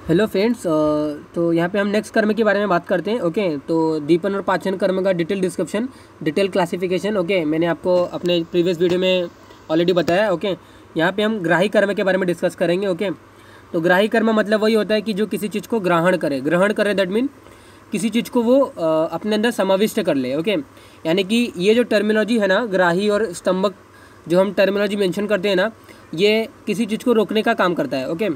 Hello friends, तो यहाँ पे हम नेक्स्ट कर्म के बारे में बात करते हैं। ओके, तो दीपन और पाचन कर्म का detail description, detail classification. Okay, मैंने आपको अपने प्रीवियस वीडियो में ऑलरेडी बताया। ओके, यहाँ पे हम ग्राही कर्म के बारे में डिस्कस करेंगे। ओके, तो ग्राही कर्म मतलब वही होता है कि जो किसी चीज़ को ग्रहण करे दैट मीन किसी चीज़ को वो अपने अंदर समाविष्ट कर ले। ओके, यानी कि ये जो टर्मिनोलॉजी है ना, ग्राही और स्तंभक, जो हम टर्मिनोलॉजी मेंशन करते हैं ना, ये किसी चीज़ को रोकने का काम करता है। ओके,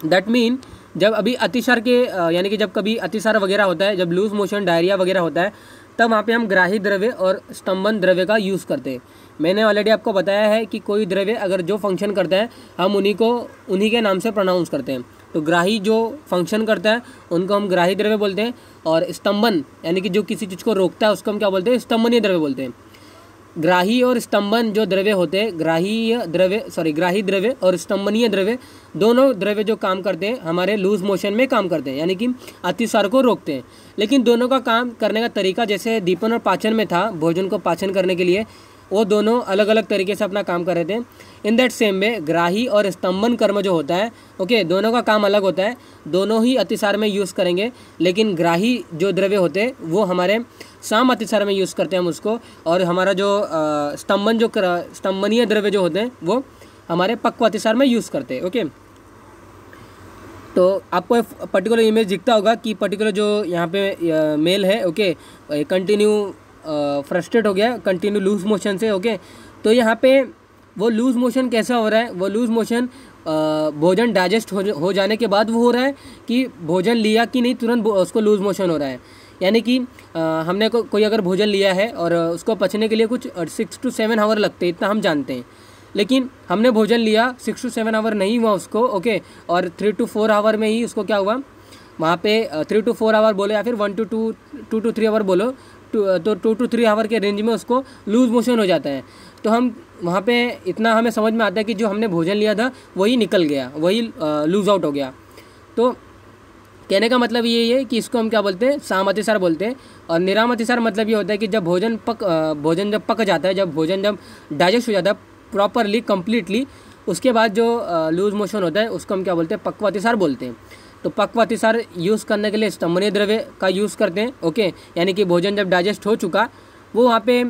दैट मीन जब अभी अतिसार के यानी कि जब कभी अतिसार वगैरह होता है, जब लूज मोशन, डायरिया वगैरह होता है, तब वहाँ पे हम ग्राही द्रव्य और स्तंभन द्रव्य का यूज़ करते हैं। मैंने ऑलरेडी आपको बताया है कि कोई द्रव्य अगर जो फंक्शन करता है, हम उन्हीं के नाम से प्रोनाउंस करते हैं। तो ग्राही जो फंक्शन करता है उनको हम ग्राही द्रव्य बोलते हैं, और स्तंभन यानी कि जो किसी चीज़ को रोकता है उसको हम क्या बोलते हैं, स्तंभनीय द्रव्य बोलते हैं। ग्राही और स्तंभन जो द्रव्य होते हैं, ग्राही द्रव्य और स्तंभनीय द्रव्य, दोनों द्रव्य जो काम करते हैं हमारे लूज मोशन में काम करते हैं, यानी कि अतिसार को रोकते हैं। लेकिन दोनों का काम करने का तरीका जैसे दीपन और पाचन में था, भोजन को पाचन करने के लिए, वो दोनों अलग अलग तरीके से अपना काम कर रहे थे। इन दैट सेम वे ग्राही और स्तंभन कर्म जो होता है, ओके, दोनों का काम अलग होता है, दोनों ही अतिसार में यूज़ करेंगे। लेकिन ग्राही जो द्रव्य होते हैं वो हमारे साम अतिसार में यूज़ करते हैं हम उसको, और हमारा जो स्तंभनीय द्रव्य जो होते हैं वो हमारे पक्व अतिसार में यूज़ करते हैं। ओके, तो आपको एक पर्टिकुलर इमेज दिखता होगा कि पर्टिकुलर जो यहाँ पे मेल है, ओके, कंटिन्यू फ्रस्ट्रेट हो गया, कंटिन्यू लूज मोशन से। ओके, तो यहाँ पे वो लूज मोशन कैसा हो रहा है, वो लूज मोशन भोजन डाइजेस्ट हो जाने के बाद वो हो रहा है कि भोजन लिया कि नहीं, तुरंत उसको लूज मोशन हो रहा है। यानी कि हमने कोई अगर भोजन लिया है और उसको पचने के लिए कुछ 6 to 7 आवर लगते हैं, इतना हम जानते हैं। लेकिन हमने भोजन लिया, 6 to 7 आवर नहीं हुआ उसको, ओके, और 3 to 4 आवर में ही उसको क्या हुआ, वहाँ पे 3 to 4 आवर बोलो या फिर 1 to 2 to 3 आवर बोलो, तो 2 to 3 आवर के रेंज में उसको लूज मोशन हो जाता है। तो हम वहाँ पे इतना हमें समझ में आता है कि जो हमने भोजन लिया था वही निकल गया, वही लूज आउट हो गया। तो कहने का मतलब ये है कि इसको हम क्या बोलते हैं, साम अतिसार बोलते हैं। और निराम अतिसार मतलब ये होता है कि जब भोजन जब पक जाता है, जब भोजन जब डाइजेस्ट हो जाता है प्रॉपरली, कम्प्लीटली, उसके बाद जो लूज मोशन होता है उसको हम क्या बोलते हैं, पक्व अतिसार बोलते हैं। तो पक्व अतिसार यूज़ करने के लिए स्तंभनीय द्रव्य का यूज़ करते हैं। ओके, यानी कि भोजन जब डाइजेस्ट हो चुका, वो वहाँ पे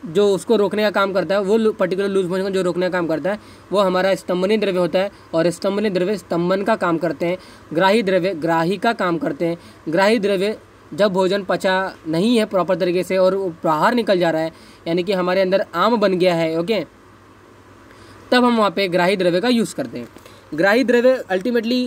जो उसको रोकने का काम करता है, वो पर्टिकुलर लूज मोशन जो रोकने का काम करता है वो हमारा स्तंभनीय द्रव्य होता है। और स्तंभनीय द्रव्य स्तंभन का काम करते हैं, ग्राही द्रव्य ग्राही का काम करते हैं। ग्राही द्रव्य जब भोजन पचा नहीं है प्रॉपर तरीके से और बाहर निकल जा रहा है, यानी कि हमारे अंदर आम बन गया है, ओके, तब हम वहाँ पे ग्राही द्रव्य का यूज़ करते हैं। ग्राही द्रव्य अल्टीमेटली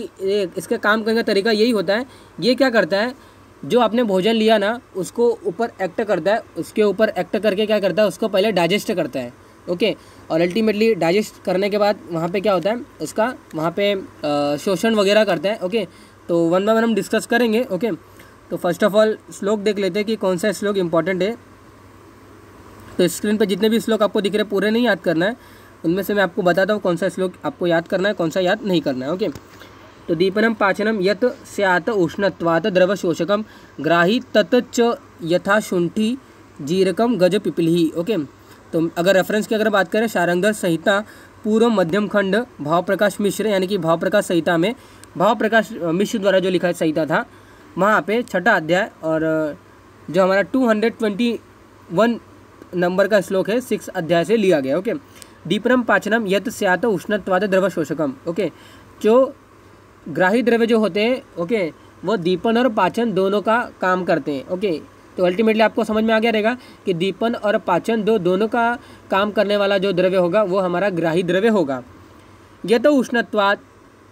इसका काम करने का तरीका यही होता है, ये क्या करता है, जो आपने भोजन लिया ना उसको ऊपर एक्ट करता है, उसके ऊपर एक्ट करके क्या करता है, उसको पहले डाइजेस्ट करता है। ओके, और अल्टीमेटली डाइजेस्ट करने के बाद वहाँ पे क्या होता है, उसका वहाँ पे शोषण वगैरह करता है। ओके, तो वन बाय वन हम डिस्कस करेंगे। ओके, तो फर्स्ट ऑफ ऑल श्लोक देख लेते हैं कि कौन सा श्लोक इंपॉर्टेंट है। तो स्क्रीन पे जितने भी श्लोक आपको दिख रहे हैं पूरे नहीं याद करना है, उनमें से मैं आपको बताता हूँ कौन सा श्लोक आपको याद करना है, कौन सा याद नहीं करना है। ओके, तो दीपनम पाचनम यत स्यात् उष्णत्वात् द्रव शोषकम ग्राही तत् च यथा शुंठी जीरकम गज पिपीली। ओके, तो अगर रेफरेंस की अगर बात करें, शारंगधर संहिता पूर्व मध्यम खंड भाव प्रकाश मिश्र, यानी कि भाव प्रकाश संहिता में भाव प्रकाश मिश्र द्वारा जो लिखा संहिता था, वहाँ पे 6ठा अध्याय और जो हमारा 221 नंबर का श्लोक है 6 अध्याय से लिया गया। ओके, दीपनम पाचनम यत स्यात् उष्णत्वात् द्रव शोषकम। ओके, जो ग्राही द्रव्य जो होते हैं, ओके, वो दीपन और पाचन दोनों का काम करते हैं। ओके, तो अल्टीमेटली आपको समझ में आ गया रहेगा कि दीपन और पाचन दोनों का काम करने वाला जो द्रव्य होगा वो हमारा ग्राही द्रव्य होगा। यह तो उष्णत्वात्,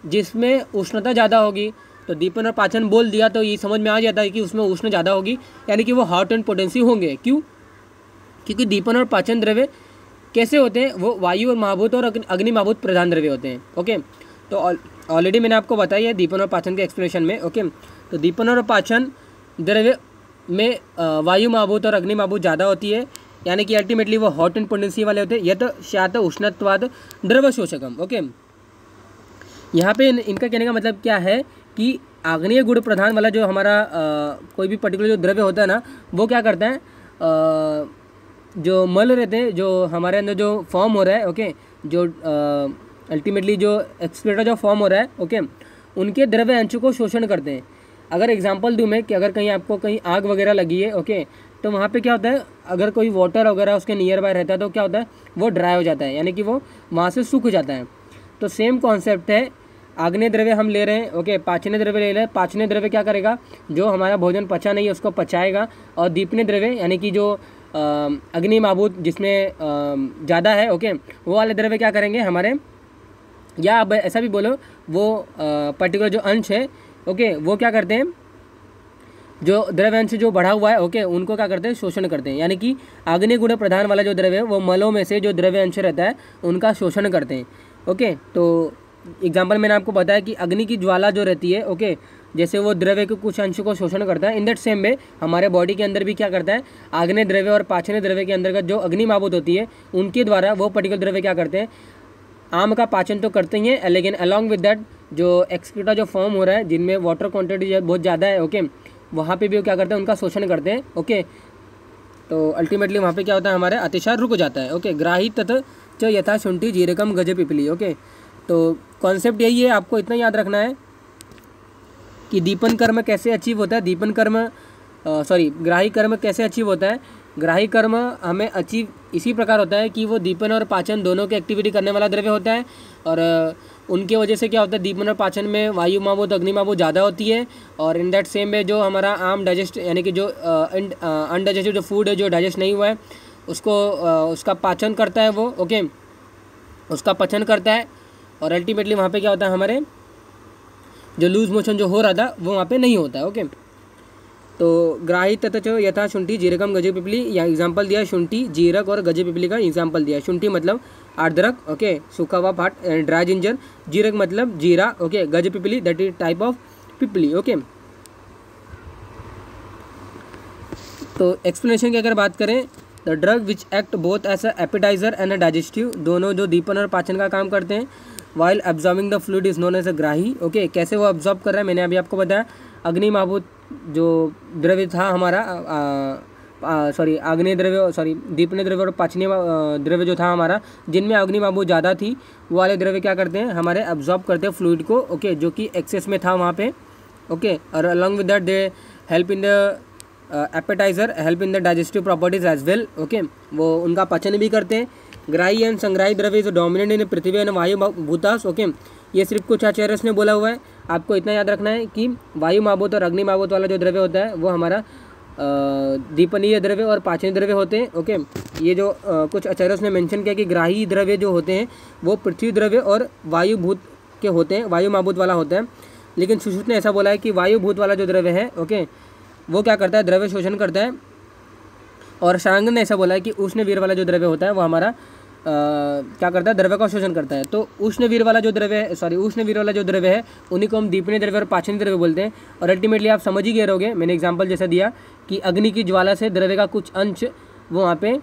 जिसमें उष्णता ज़्यादा होगी, तो दीपन और पाचन बोल दिया तो ये समझ में आ जाता है कि उसमें उष्ण ज़्यादा होगी, यानी कि वो हॉट एंड पोटेंसी होंगे। क्यों? क्योंकि दीपन और पाचन द्रव्य कैसे होते हैं, वो वायु और महाभूत और अग्नि महाभूत प्रधान द्रव्य होते हैं। ओके, तो ऑलरेडी मैंने आपको बताया है दीपन और पाचन के एक्सप्लेनेशन में। ओके, तो दीपन और पाचन द्रव्य में वायु महाभूत और अग्नि महाभूत ज़्यादा होती है, यानी कि अल्टीमेटली वो हॉट एंड पोटेंसी वाले होते हैं। यत स्यात् उष्णत्वात् द्रव शोषकम। ओके, यहाँ पे इनका कहने का मतलब क्या है कि आग्नेय गुण प्रधान वाला जो हमारा कोई भी पर्टिकुलर जो द्रव्य होता है ना, वो क्या करता है, जो मल रहते हैं, जो हमारे अंदर जो फॉर्म हो रहा है, ओके, जो अल्टीमेटली जो एक्सक्रीटर जो फॉर्म हो रहा है, ओके, उनके द्रव्य अंश को शोषण करते हैं। अगर एग्जांपल दूं मैं कि अगर कहीं आपको कहीं आग वगैरह लगी है, ओके, तो वहाँ पे क्या होता है, अगर कोई वाटर वगैरह उसके नियर बाय रहता है तो क्या होता है, वो ड्राई हो जाता है, यानी कि वो वहाँ से सूख जाता है। तो सेम कॉन्सेप्ट है, आग्नेय द्रव्य हम ले रहे हैं, ओके, पाचनीय द्रव्य ले रहे हैं। पाचनीय द्रव्य क्या करेगा, जो हमारा भोजन पचा नहीं है उसको पचाएगा, और दीपनीय द्रव्य यानी कि जो अग्निमाभूत जिसमें ज़्यादा है, ओके, वो वाले द्रव्य क्या करेंगे हमारे, या अब ऐसा भी बोलो, वो पर्टिकुलर जो अंश है, ओके, वो क्या करते हैं, जो द्रव्य अंश जो बढ़ा हुआ है, ओके, उनको क्या करते हैं, शोषण करते हैं। यानी कि आग्नेय गुण प्रधान वाला जो द्रव्य है वो मलों में से जो द्रव्य अंश रहता है उनका शोषण करते हैं। ओके, तो एग्जाम्पल मैंने आपको बताया कि अग्नि की ज्वाला जो रहती है, ओके, जैसे वो द्रव्य के कुछ अंश को शोषण करता है, इन दैट सेम वे हमारे बॉडी के अंदर भी क्या करता है, आग्नेय द्रव्य और पाचनीय द्रव्य के अंतर्गत जो अग्निमाभूत होती है उनके द्वारा वो पर्टिकुलर द्रव्य क्या करते हैं, आम का पाचन तो करते ही हैं, लेकिन अलॉन्ग विद दैट जो एक्सक्रीटा जो फॉर्म हो रहा है जिनमें वाटर क्वांटिटी बहुत ज़्यादा है, ओके, वहाँ पे भी वो क्या करते हैं, उनका शोषण करते हैं। ओके, तो अल्टीमेटली वहाँ पे क्या होता है, हमारे अतिसार रुक जाता है। ओके, ग्राही तथा च यथा शुंठी जीरकम गज पिपली। ओके, तो कॉन्सेप्ट यही है, आपको इतना याद रखना है कि दीपन कर्म कैसे अचीव होता है, दीपन कर्म ग्राही कर्म कैसे अचीव होता है। ग्राही कर्म हमें अचीव इसी प्रकार होता है कि वो दीपन और पाचन दोनों की एक्टिविटी करने वाला द्रव्य होता है, और उनके वजह से क्या होता है, दीपन और पाचन में वायुमाभूत अग्निमाभूत ज़्यादा होती है, और इन दैट सेम में जो हमारा आम डाइजेस्ट यानी कि जो अनडाइजेस्टेड जो फूड है जो डाइजेस्ट नहीं हुआ है उसको उसका पाचन करता है वो। ओके, उसका पचन करता है, और अल्टीमेटली वहाँ पे क्या होता है, हमारे जो लूज मोशन जो हो रहा था वो वहाँ पे नहीं होता है। ओके, तो ग्राही तथा यथा शुंठी जीरकम गज पिपली, या एग्जाम्पल दिया शुंठी जीरक और गज पिपली का एग्जाम्पल दिया। शुंठी मतलब अदरक, ओके, सूखा हुआ पाट, ड्राई जिंजर। जीरक मतलब जीरा, ओके। गज पिपली दैट इज टाइप ऑफ पिपली। ओके, तो एक्सप्लेनेशन की अगर बात करें, the drug which act both as a appetizer and a digestive, दोनों जो दीपन और पाचन का काम करते हैं। While absorbing the fluid is known as a grahi. Okay, कैसे वो एब्जॉर्ब कर रहा है मैंने अभी आपको बताया। अग्निमाभूत जो द्रव्य था हमारा, आग्नेय द्रव्य दीपनीय द्रव्य और पाचनीय द्रव्य जो था हमारा, जिनमें अग्निमाभूत ज़्यादा थी, वो वाले द्रव्य क्या करते हैं, हमारे एब्जॉर्ब करते हैं फ्लूइड को। ओके, जो कि एक्सेस में था वहाँ पे। ओके, और along with that they help in the appetiser, help in the digestive properties as well. Okay, वो उनका पचन भी करते हैं। ग्राही एंड संग्राही द्रव्य जो डोमिनेंट इन पृथ्वी एंड वायु भूतास। ओके, ये सिर्फ कुछ आचार्यों ने बोला हुआ है, आपको इतना याद रखना है कि वायु माभूत और अग्निमाभूत वाला जो द्रव्य होता है वो हमारा दीपनीय द्रव्य और पाचनीय द्रव्य होते हैं। ओके, ये जो कुछ आचार्यों ने मेंशन किया कि ग्राही द्रव्य जो होते हैं वो पृथ्वी द्रव्य और वायुभूत के होते हैं, वायु माभूत वाला होता है। लेकिन सुश्रुत ने ऐसा बोला है कि वायुभूत वाला जो द्रव्य है, ओके, वो क्या करता है, द्रव्य शोषण करता है। और शारंग ने ऐसा बोला है कि उष्णवीर वाला जो द्रव्य होता है वो हमारा क्या करता है, द्रव्य का शोषण करता है। तो उष्णवीर वाला जो द्रव्य है, उष्णवीर वाला जो द्रव्य है उन्हीं को हम दीपनीय द्रव्य और पाचनीय द्रव्य बोलते हैं। और अल्टीमेटली आप समझ ही गए रहोगे, मैंने एग्जांपल जैसा दिया कि अग्नि की ज्वाला से द्रव्य का कुछ अंश वो वहाँ पे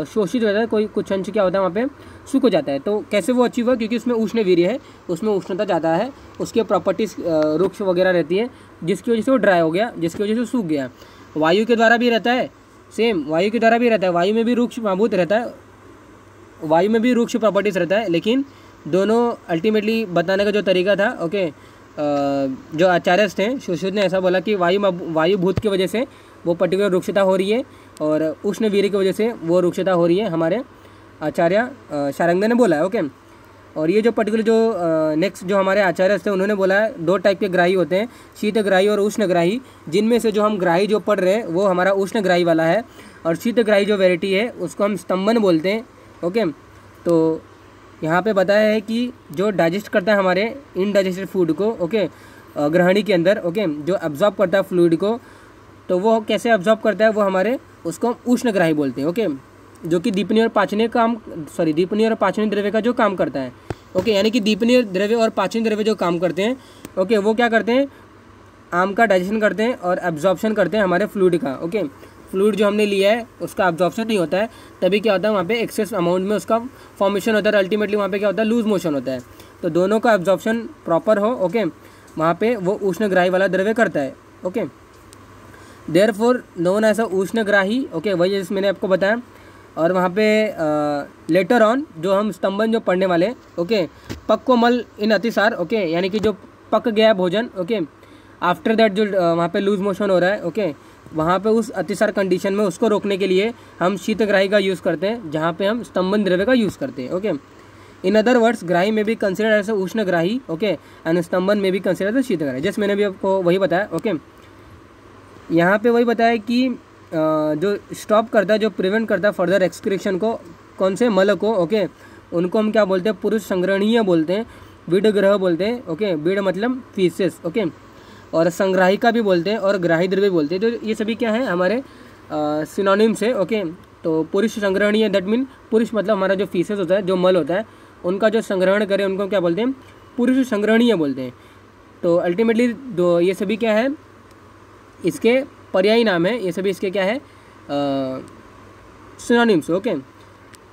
शोषित हो जाता है, कोई कुछ अंश क्या होता है वहाँ पे सूख जाता है। तो कैसे वो अचीव हुआ, क्योंकि उसमें उष्णवीर्य है, उसमें उष्णता ज़्यादा है, उसके प्रॉपर्टीज रुक्ष वगैरह रहती है, जिसकी वजह से वो ड्राई हो गया, जिसकी वजह से सूख गया। वायु के द्वारा भी रहता है, सेम वायु के द्वारा भी रहता है, वायु में भी रुक्ष माभूत रहता है, वायु में भी रुक्ष प्रॉपर्टीज रहता है, लेकिन दोनों अल्टीमेटली बताने का जो तरीका था, ओके, जो आचार्य थे सुश्रुत ने ऐसा बोला कि वायुभूत की वजह से वो पर्टिकुलर रुक्षता हो रही है, और उष्णवीर्य की वजह से वो रुक्षता हो रही है, हमारे आचार्य शारंगदेव ने बोला है। ओके, और ये जो पर्टिकुलर जो नेक्स्ट जो हमारे आचार्य थे उन्होंने बोला है, दो टाइप के ग्राही होते हैं, शीतग्राही और उष्णग्राही, जिनमें से जो हम ग्राही जो पढ़ रहे हैं वो हमारा उष्णग्राही वाला है, और शीतग्राही जो वेराइटी है उसको हम स्तंभन बोलते हैं। ओके, तो यहाँ पे बताया है कि जो डाइजेस्ट करता है हमारे इनडाइजेस्टेड फूड को, ओके, ग्रहणी के अंदर, ओके, जो एब्जॉर्ब करता है फ्लूइड को, तो वो कैसे एब्जॉर्ब करता है, वो हमारे उसको हम उष्णग्राही बोलते हैं। ओके, जो कि दीपनीय और पाचनीय दीपनीय और पाचनीय द्रव्य का जो काम करता है। ओके, यानी कि दीपनीय द्रव्य और पाचनीय द्रव्य जो काम करते हैं, ओके, वो क्या करते हैं, आम का डाइजेशन करते हैं और एब्जॉर्प्शन करते हैं हमारे फ्लूइड का। ओके, फ्लूइड जो हमने लिया है उसका एब्जॉर्प्शन नहीं होता है, तभी क्या होता है वहाँ पे एक्सेस अमाउंट में उसका फॉर्मेशन होता है, अल्टीमेटली वहाँ पे क्या होता है, लूज मोशन होता है। तो दोनों का एब्जॉर्प्शन प्रॉपर हो, ओके, वहाँ पे वो उष्णग्राही वाला द्रव्य करता है। Okay, therefore known as a ushnagrahi. Okay, वही जैसे मैंने आपको बताया। और वहाँ पे लेटर ऑन जो हम स्तंभन जो पढ़ने वाले, ओके, पक्वमल इन अतिसार, ओके, यानी कि जो पक गया भोजन, ओके, आफ्टर दैट जो वहाँ पे लूज मोशन हो रहा है, ओके, वहाँ पे उस अतिसार कंडीशन में उसको रोकने के लिए हम शीतग्राही का यूज़ करते हैं, जहाँ पे हम स्तंभन द्रव्य का यूज़ करते हैं, ओके। इन अदर वर्ड्स ग्राही में भी कंसिडर एज उष्णग्राही, ओके, एंड स्तंभन में भी कंसिडर एज शीतग्राही। जस्ट मैंने भी आपको वही बताया, ओके। यहाँ पे वही बताया कि जो स्टॉप करता है, जो प्रिवेंट करता है फर्दर एक्सक्रीशन को, कौन से मल को, ओके, उनको हम क्या बोलते हैं, पुरुष संग्रहणीय बोलते हैं, बीड ग्रह बोलते हैं, ओके, बीड मतलब फीसेस, ओके, और संग्राहिका भी बोलते हैं और ग्राही द्रव्य बोलते हैं। तो ये सभी क्या है, हमारे सिनोनिम्स है, ओके। तो पुरुष संग्रहणीय दैट मीन पुरुष मतलब हमारा जो फीसेस होता है, जो मल होता है, उनका जो संग्रहण करे उनको क्या बोलते हैं, पुरुष संग्रहणीय बोलते हैं। तो अल्टीमेटली दो ये सभी क्या है, इसके पर्यायी नाम है, ये सभी इसके क्या है, सिनोनिम्स, ओके।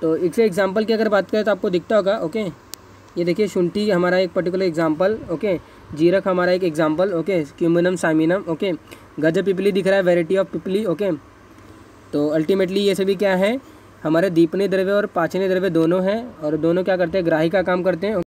तो इससे एग्जांपल की अगर बात करें तो आपको दिखता होगा, ओके, ये देखिए शुंठी हमारा एक पर्टिकुलर एग्जांपल, ओके, जीरक हमारा एक एग्जांपल, ओके, क्यूमिनम साइमिनम, ओके, गज पिपली दिख रहा है, वैरायटी ऑफ पिपली, ओके। तो अल्टीमेटली ये सभी क्या है, हमारे दीपनीय द्रव्य और पाचनीय द्रव्य दोनों हैं, और दोनों क्या करते हैं, ग्राही का काम करते हैं।